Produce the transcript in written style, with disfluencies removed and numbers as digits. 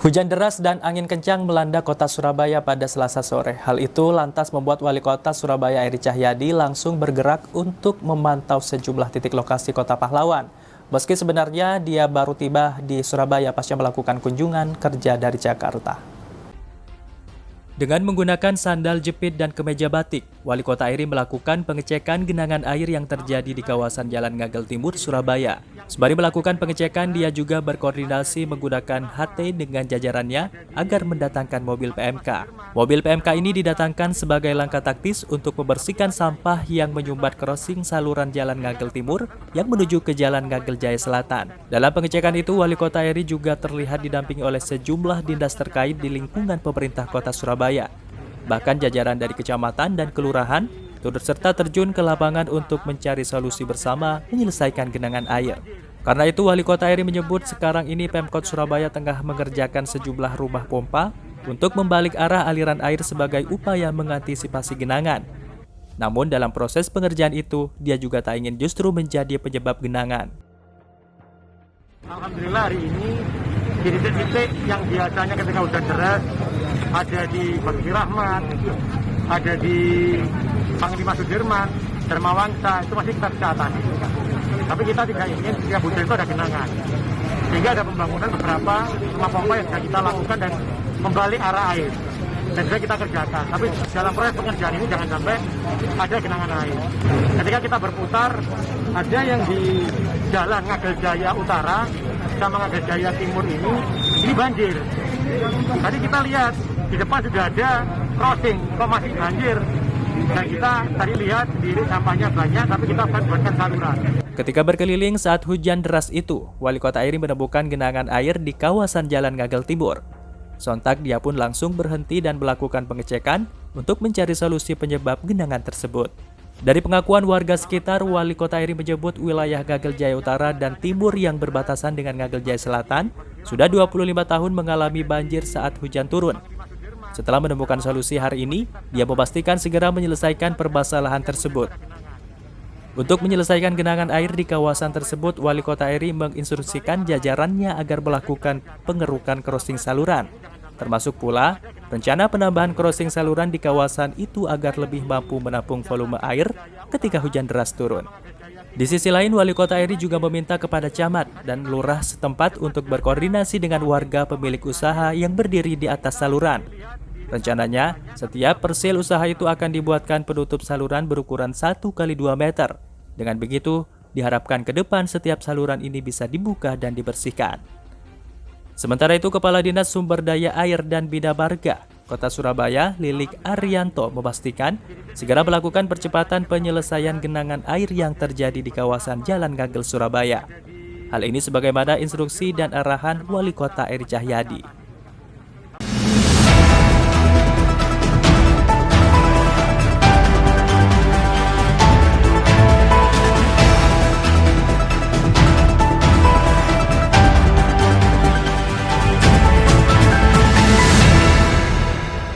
Hujan deras dan angin kencang melanda kota Surabaya pada Selasa sore. Hal itu lantas membuat Wali Kota Surabaya Eri Cahyadi langsung bergerak untuk memantau sejumlah titik lokasi Kota Pahlawan. Meski sebenarnya dia baru tiba di Surabaya pasca melakukan kunjungan kerja dari Jakarta. Dengan menggunakan sandal jepit dan kemeja batik, Wali Kota Eri melakukan pengecekan genangan air yang terjadi di kawasan Jalan Ngagel Timur, Surabaya. Sembari melakukan pengecekan, dia juga berkoordinasi menggunakan HT dengan jajarannya agar mendatangkan mobil PMK. Mobil PMK ini didatangkan sebagai langkah taktis untuk membersihkan sampah yang menyumbat crossing saluran Jalan Ngagel Timur yang menuju ke Jalan Ngagel Jaya Selatan. Dalam pengecekan itu, Wali Kota Eri juga terlihat didampingi oleh sejumlah dinas terkait di lingkungan pemerintah Kota Surabaya. Bahkan jajaran dari kecamatan dan kelurahan turut serta terjun ke lapangan untuk mencari solusi bersama menyelesaikan genangan air. Karena itu, Wali Kota Eri menyebut sekarang ini Pemkot Surabaya tengah mengerjakan sejumlah rumah pompa untuk membalik arah aliran air sebagai upaya mengantisipasi genangan. Namun dalam proses pengerjaan itu, dia juga tak ingin justru menjadi penyebab genangan. Alhamdulillah hari ini di titik-titik yang biasanya ketika hujan deras ada di Bakti Rahmat, ada di Panglima Sudirman, Dharmawangsa, itu masih kita bisa atasi. Tapi kita tidak ingin setiap hujan itu ada genangan. Sehingga ada pembangunan beberapa rumah pompa yang sudah kita lakukan dan membalik arah air. Dan sudah kita kerjakan. Tapi dalam proses pengerjaan ini jangan sampai ada genangan air. Ketika kita berputar, ada yang di Jalan Ngagel Jaya Utara sama Ngagel Jaya Timur ini banjir. Tadi kita lihat di depan sudah ada crossing, kok masih banjir. Dan kita tadi lihat sendiri sampahnya banyak, tapi kita akan buatkan saluran. Ketika berkeliling saat hujan deras itu, Wali Kota Eri menemukan genangan air di kawasan Jalan Ngagel Timur. Sontak dia pun langsung berhenti dan melakukan pengecekan untuk mencari solusi penyebab genangan tersebut. Dari pengakuan warga sekitar, Wali Kota Eri menyebut wilayah Ngagel Jaya Utara dan Timur yang berbatasan dengan Ngagel Jaya Selatan sudah 25 tahun mengalami banjir saat hujan turun. Setelah menemukan solusi hari ini, dia memastikan segera menyelesaikan permasalahan tersebut. Untuk menyelesaikan genangan air di kawasan tersebut, Wali Kota Eri menginstruksikan jajarannya agar melakukan pengerukan crossing saluran. Termasuk pula rencana penambahan crossing saluran di kawasan itu agar lebih mampu menampung volume air ketika hujan deras turun. Di sisi lain, Wali Kota Eri juga meminta kepada camat dan lurah setempat untuk berkoordinasi dengan warga pemilik usaha yang berdiri di atas saluran. Rencananya, setiap persil usaha itu akan dibuatkan penutup saluran berukuran 1 x 2 meter. Dengan begitu, diharapkan ke depan setiap saluran ini bisa dibuka dan dibersihkan. Sementara itu, Kepala Dinas Sumber Daya Air dan Bina Marga Kota Surabaya, Lilik Arianto, memastikan segera melakukan percepatan penyelesaian genangan air yang terjadi di kawasan Jalan Ngagel Surabaya. Hal ini sebagaimana instruksi dan arahan Wali Kota Eri Cahyadi.